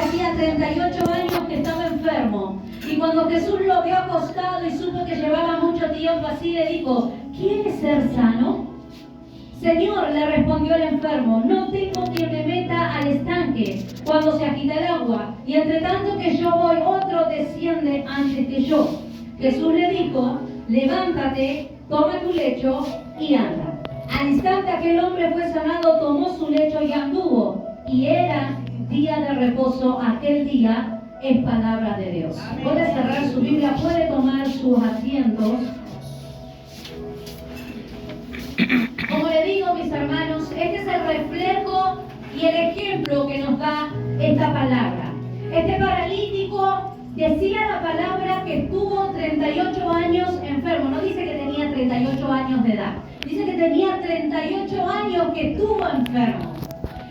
hacía 38 años que estaba enfermo. Y cuando Jesús lo vio acostado y supo que llevaba mucho tiempo así, le dijo: ¿quieres ser sano? Señor, le respondió el enfermo, no tengo quien me meta al estanque cuando se agita el agua, y entre tanto que yo voy, otro desciende antes que yo. Jesús le dijo: levántate, toma tu lecho y anda. Al instante aquel hombre fue sanado, tomó su lecho y anduvo. Y era día de reposo aquel día, es palabra de Dios. Puede cerrar su Biblia, puede tomar sus asientos. Como le digo, mis hermanos, este es el reflejo y el ejemplo que nos da esta palabra. Este paralítico decía la palabra que estuvo 38 años enfermo. No dice que tenía 38 años de edad. Dice que tenía 38 años que estuvo enfermo.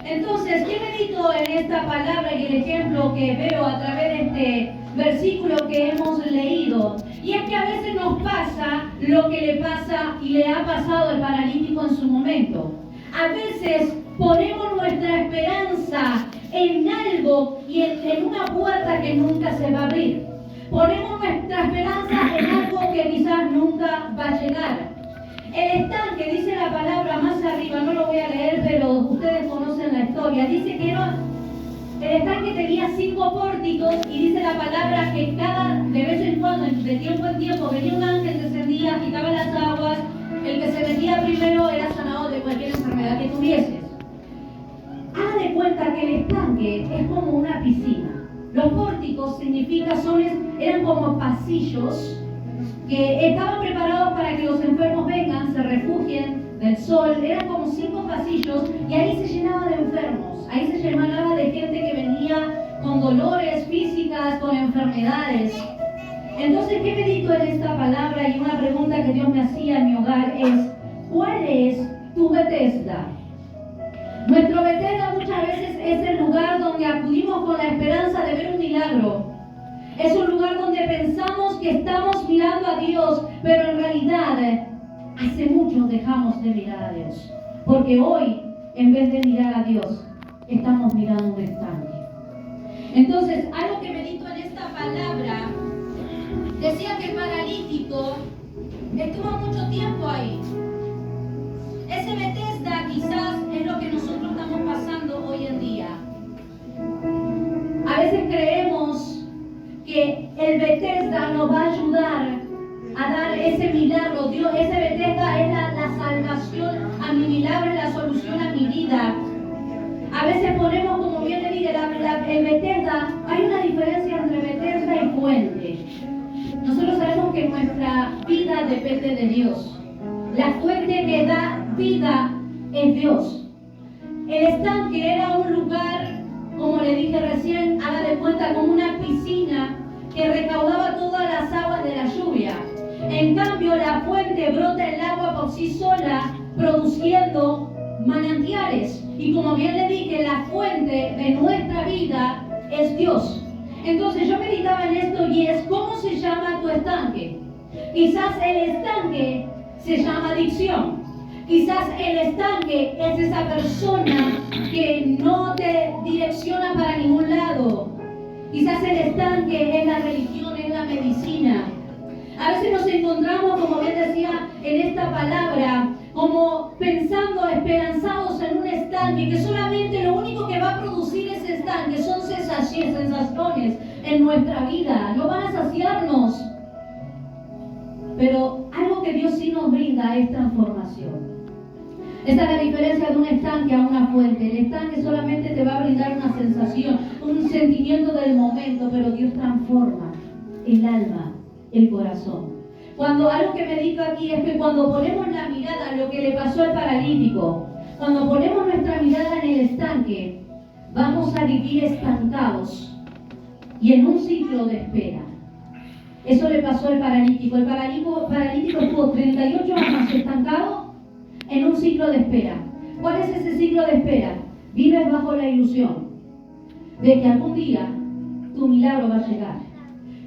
Entonces, ¿qué medito en esta palabra y el ejemplo que veo a través de este versículo que hemos leído? Y es que a veces nos pasa lo que le pasa y le ha pasado al paralítico en su momento. A veces ponemos nuestra esperanza en algo y en una puerta que nunca se va a abrir. Ponemos nuestra esperanza en algo que quizás nunca va a llegar. El estanque, dice la palabra más arriba, no lo voy a leer, pero ustedes conocen la historia. Dice que el estanque tenía 5 pórticos y dice la palabra que de vez en cuando, de tiempo en tiempo, venía un ángel, descendía, quitaba las aguas. El que se metía primero era sanado de cualquier enfermedad que tuvieses. Haga de cuenta que el estanque es como una piscina. Los pórticos eran como pasillos que estaban preparados para que los enfermos vengan, se refugien del sol. Eran como 5 pasillos y ahí se llenaba de enfermos, ahí se llenaba de gente que venía con dolores físicas, con enfermedades. Entonces, ¿qué medito en esta palabra? Y una pregunta que Dios me hacía en mi hogar es: ¿cuál es tu Betesda? Nuestro Betesda muchas veces es el lugar donde acudimos con la esperanza de ver un milagro. Es un lugar donde pensamos que estamos mirando a Dios, pero en realidad hace mucho dejamos de mirar a Dios. Porque hoy, en vez de mirar a Dios, estamos mirando un estanque. Entonces, algo que medito en esta palabra, decía que el paralítico estuvo mucho tiempo ahí. Ese Betesda quizás es lo que nosotros estamos pasando hoy en día. A veces creemos que el Betesda nos va a ayudar a dar ese milagro. Dios, ese Betesda es la salvación a mi milagro, es la solución a mi vida. A veces ponemos, como bien le dije, el Betesda. Hay una diferencia entre Betesda y fuente. Nosotros sabemos que nuestra vida depende de Dios. La fuente que da vida es Dios. El estanque era un lugar, como le dije recién, haga de cuenta, como una piscina que recaudaba todas las aguas de la lluvia. En cambio, la fuente brota el agua por sí sola, produciendo manantiales. Y como bien le dije, la fuente de nuestra vida es Dios. Entonces yo meditaba en esto y es: ¿cómo se llama tu estanque? Quizás el estanque se llama adicción. Quizás el estanque es esa persona que no te direcciona para ningún lado. Quizás el estanque es la religión, es la medicina. A veces nos encontramos, como bien decía en esta palabra, como pensando, esperanzados en un estanque, que solamente lo único que va a producir ese estanque son sensaciones en nuestra vida. No van a saciarnos. Pero algo que Dios sí nos brinda es transformación. Esa es la diferencia de un estanque a una fuente. El estanque solamente te va a brindar una sensación, un sentimiento del momento, pero Dios transforma el alma, el corazón. Algo que medito aquí es que cuando ponemos la mirada en lo que le pasó al paralítico, cuando ponemos nuestra mirada en el estanque, vamos a vivir estancados y en un ciclo de espera. Eso le pasó al paralítico. El paralítico estuvo 38 años estancado en un ciclo de espera. ¿Cuál es ese ciclo de espera? Vives bajo la ilusión de que algún día tu milagro va a llegar.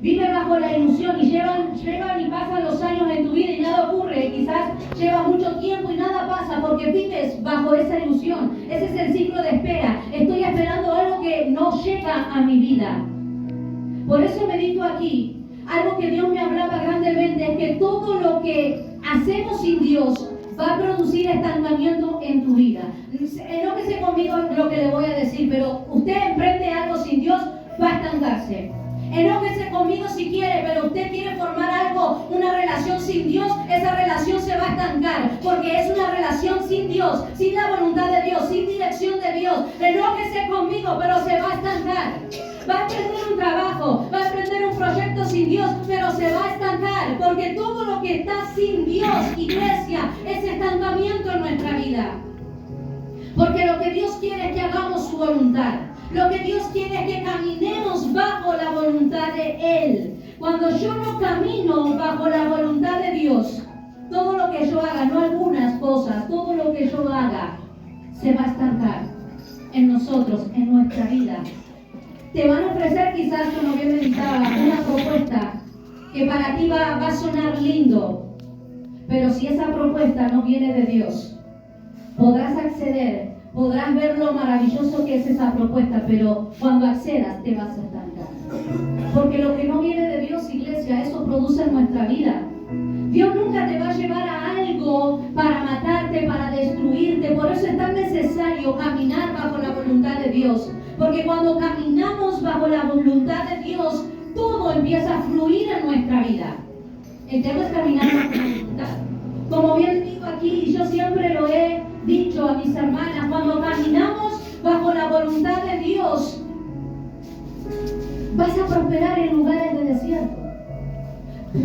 Vives bajo la ilusión y llevan y pasan los años en tu vida y nada ocurre. Quizás llevas mucho tiempo y nada pasa porque vives bajo esa ilusión. Ese es el ciclo de espera. Estoy esperando algo algo que no llega a mi vida. Por eso medito aquí. Algo que Dios me hablaba grandemente es que todo lo que hacemos sin Dios va a producir estancamiento en tu vida. Enójese conmigo lo que le voy a decir, pero usted emprende algo sin Dios, va a estancarse. Enójese conmigo si quiere, pero usted quiere formar algo, una relación sin Dios, esa relación se va a estancar, porque es una relación sin Dios, sin la voluntad de Dios, sin dirección de Dios. Enójese conmigo, pero se va a estancar. Va a emprender un trabajo, va a emprender un proyecto sin Dios, pero se va a estancar, porque todo lo que está sin Dios, iglesia, es estancamiento en nuestra vida. Porque lo que Dios quiere es que hagamos su voluntad. Lo que Dios quiere es que caminemos bajo la voluntad de Él. Cuando yo no camino bajo la voluntad de Dios, todo lo que yo haga, no algunas cosas, todo lo que yo haga, se va a estancar en nosotros, en nuestra vida. Te van a ofrecer quizás, como bien meditaba, una propuesta que para ti va a sonar lindo, pero si esa propuesta no viene de Dios, podrás acceder, podrás ver lo maravilloso que es esa propuesta, pero cuando accedas te vas a estancar. Porque lo que no viene de Dios, iglesia, eso produce en nuestra vida. Dios nunca te va a llevar a algo para matarte, para destruirte. Por eso es tan necesario caminar bajo la voluntad de Dios. Porque cuando caminamos bajo la voluntad de Dios, todo empieza a fluir en nuestra vida. El tema es caminar bajo la voluntad. Como bien digo aquí, y yo siempre lo he dicho a mis hermanas, cuando caminamos bajo la voluntad de Dios, vas a prosperar en lugares de desierto.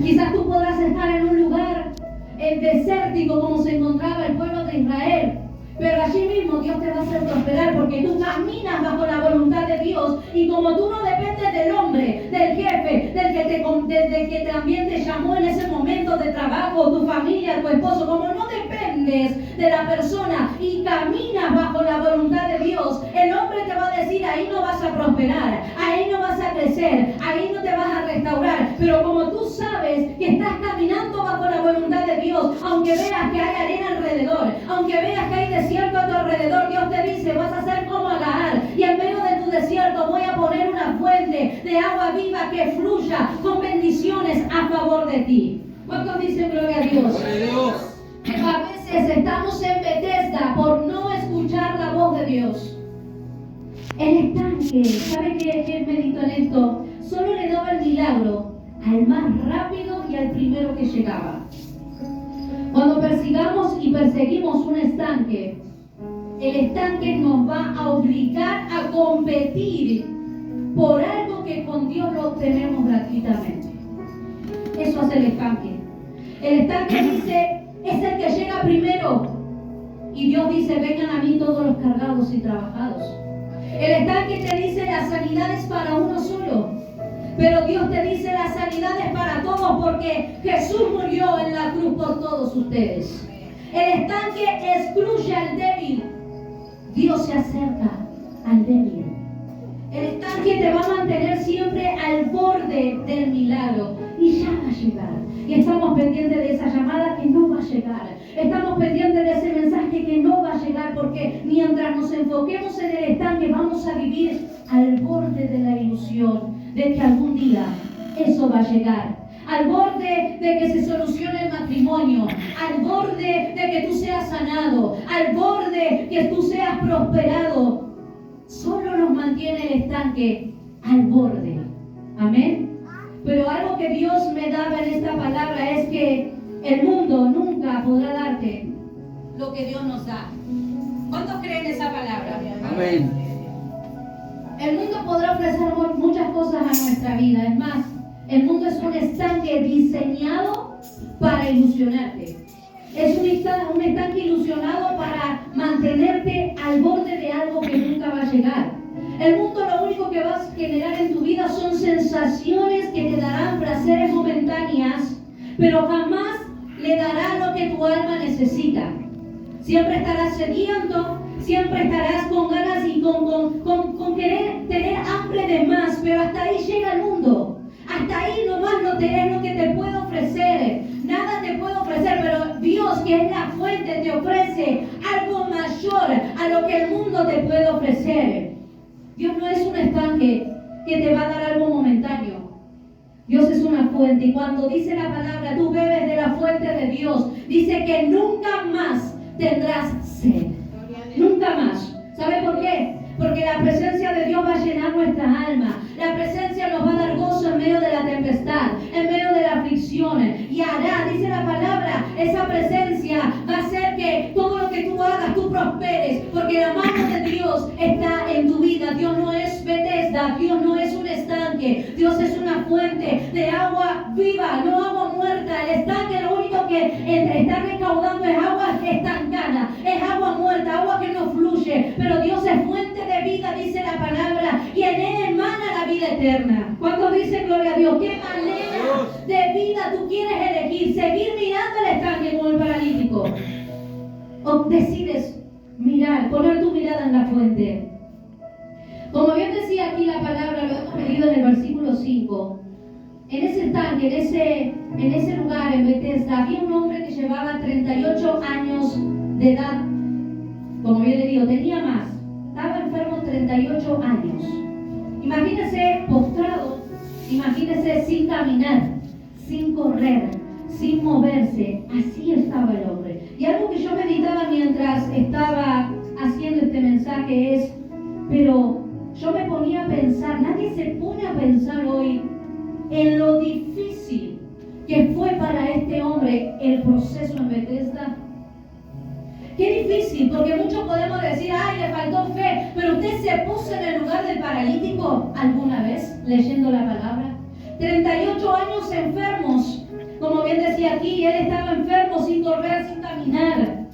Quizás tú podrás estar en un lugar desértico como se encontraba el pueblo de Israel, pero allí mismo Dios te va a hacer prosperar porque tú caminas bajo la voluntad de Dios, y como tú no dependes del hombre, del jefe, del que también te llamó en ese momento de trabajo, tu familia, tu esposo, como no dependes de la persona y caminas bajo la voluntad de Dios, el hombre te va a decir: ahí no vas a prosperar, ahí no vas a crecer, ahí no te vas a restaurar. Pero como tú sabes que estás caminando bajo la voluntad de Dios, aunque veas que hay arena alrededor, aunque veas que hay desierto a tu alrededor, Dios te dice: vas a ser como Agar, y en medio de tu desierto voy a poner una fuente de agua viva que fluya con bendiciones a favor de ti. ¿Cuántos dicen gloria a Dios? A veces estamos en Bethesda por no escuchar la voz de Dios. El estanque, ¿sabe qué medito en esto? Solo le daba el milagro al más rápido y al primero que llegaba. Cuando persigamos y perseguimos un estanque, el estanque nos va a obligar a competir por algo que con Dios lo obtenemos gratuitamente. Eso hace el estanque. El estanque dice: es el que llega primero. Y Dios dice: vengan a mí todos los cargados y trabajados. El estanque te dice: la sanidad es para uno solo. Pero Dios te dice: la sanidad es para todos, porque Jesús murió en la cruz por todos ustedes. El estanque excluye al débil. Dios se acerca al débil. El estanque te va a mantener siempre al borde del milagro, y ya va a llegar. Y estamos pendientes de esa llamada que no va a llegar. Estamos pendientes de ese mensaje que no va a llegar, porque mientras nos enfoquemos en el estanque, vamos a vivir al borde de la ilusión de que algún día eso va a llegar. Al borde de que se solucione el matrimonio, al borde de que tú seas sanado, al borde que tú seas prosperado. Solo nos mantiene el estanque al borde. Amén. Pero algo que Dios me daba en esta palabra es que el mundo nunca podrá darte lo que Dios nos da. ¿Cuántos creen esa palabra? Amén. El mundo podrá ofrecer muchas cosas a nuestra vida. Es más, el mundo es un estanque diseñado para ilusionarte. Es un estanque ilusionado para mantenerte al borde de algo que nunca va a llegar. El mundo lo único que va a generar en tu vida son sensaciones que te darán placeres momentáneas, pero jamás le dará lo que tu alma necesita. Siempre estarás sediento, siempre estarás con ganas y con querer tener hambre de más, pero hasta ahí llega el mundo. Hasta ahí nomás no tenés lo que te puede ofrecer. Nada te puede ofrecer, pero Dios, que es la fuente, te ofrece algo mayor a lo que el mundo te puede ofrecer. Dios no que te va a dar algo momentáneo. Dios es una fuente, y cuando dice la palabra, tú bebes de la fuente de Dios, dice que nunca más tendrás sed. Nunca más. ¿Sabe por qué? Porque la presencia de Dios va a llenar nuestra alma. La presencia nos va a dar gozo en medio de la tempestad, en medio de las aflicciones. Y hará, dice la palabra, esa presencia va a hacer que todo lo que tú hagas, tú prosperes. Porque la mano de Dios está en tu vida. Dios no es Bethesda, Dios no es un estanque. Dios es una fuente de agua viva, no agua muerta. El estanque lo único que está recaudando es agua estancada, es agua muerta, agua que no fluye. Pero Dios es fuente de vida, dice la palabra, y en Él emana la vida eterna. ¿Cuántos dicen gloria a Dios? ¿Qué manera de vida tú quieres elegir? ¿Seguir mirando el estanque como el paralítico? ¿O decides mirar, poner tu mirada en la fuente? Como bien decía aquí la palabra, lo hemos leído en el versículo 5. En ese estanque, en ese lugar, en Bethesda, había un hombre que llevaba 38 años de edad. Como bien le digo, tenía más. Estaba enfermo 38 años. Imagínese postrado, imagínese sin caminar, sin correr, sin moverse. Así estaba el hombre. Y algo que yo meditaba mientras estaba haciendo este mensaje es, pero yo me ponía a pensar, nadie se pone a pensar hoy en lo difícil que fue para este hombre el proceso en Bethesda. Qué difícil, porque muchos podemos decir, ay, le faltó fe, pero usted se puso en el lugar del paralítico alguna vez, leyendo la palabra. 38 años enfermos, como bien decía aquí, él estaba enfermo, sin correr, sin caminar.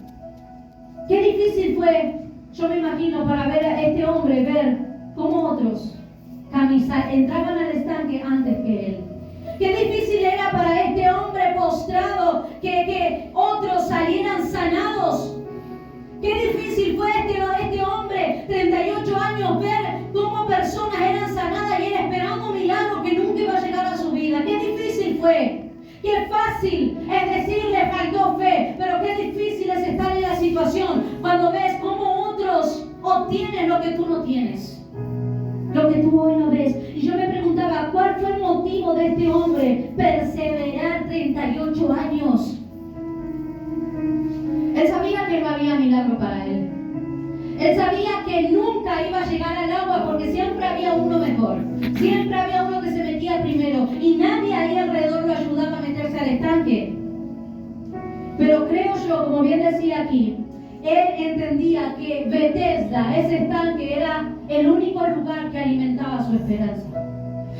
Qué difícil fue, yo me imagino, para ver a este hombre, ver cómo otros entraban al estanque antes que él. Qué difícil era para este hombre postrado que otros salieran sanados. Qué difícil fue este hombre, 38 años, ver cómo personas eran sanadas y él esperando un milagro que nunca iba a llegar a su vida. Qué difícil fue. Qué fácil es decir, le faltó fe, pero qué difícil es estar en la situación cuando ves cómo otros obtienen lo que tú no tienes, lo que tú hoy no ves. Y yo me preguntaba, ¿cuál fue el motivo de este hombre perseverar 38 años? Él sabía que no había milagro para él. Él sabía que nunca iba a llegar al agua porque siempre había uno mejor. Siempre había uno que se metía primero y nadie ahí alrededor lo ayudaba a meterse al estanque. Pero creo yo, como bien decía aquí, él entendía que Bethesda, ese estanque, era el único lugar que alimentaba su esperanza.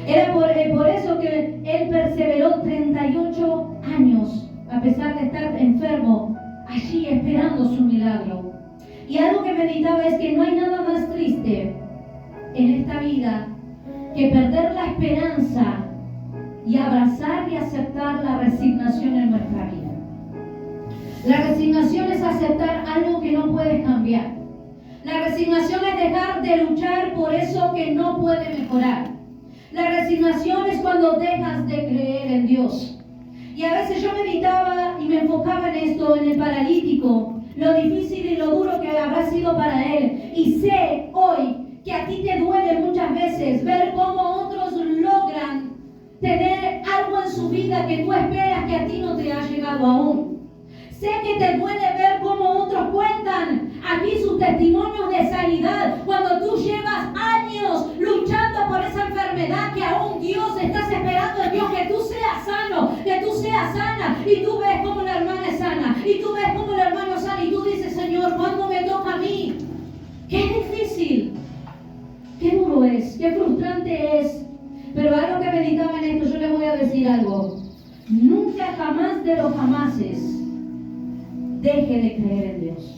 Era por eso que él perseveró 38 años, a pesar de estar enfermo, allí esperando su milagro. Y algo que meditaba es que no hay nada más triste en esta vida que perder la esperanza y abrazar y aceptar la resignación en nuestra vida. La resignación es aceptar algo que no puedes cambiar. La resignación es dejar de luchar por eso que no puede mejorar. La resignación es cuando dejas de creer en Dios. Y a veces yo meditaba y me enfocaba en esto, en el paralítico, lo difícil y lo duro que habrá sido para él. Y sé hoy que a ti te duele muchas veces ver cómo otros logran tener algo en su vida que tú esperas que a ti no te ha llegado aún. Sé que te duele ver cómo otros cuentan aquí sus testimonios de sanidad cuando tú llevas años luchando por esa enfermedad que aún Dios estás esperando en Dios que tú seas sano, que tú seas sana y tú ves cómo la hermana es sana y tú ves cómo el hermano es sana y tú dices, Señor, ¿cuándo me toca a mí? Qué difícil, qué duro es, qué frustrante es. Pero algo que meditaba en esto, yo le voy a decir algo. Nunca jamás de los jamases deje de creer en Dios.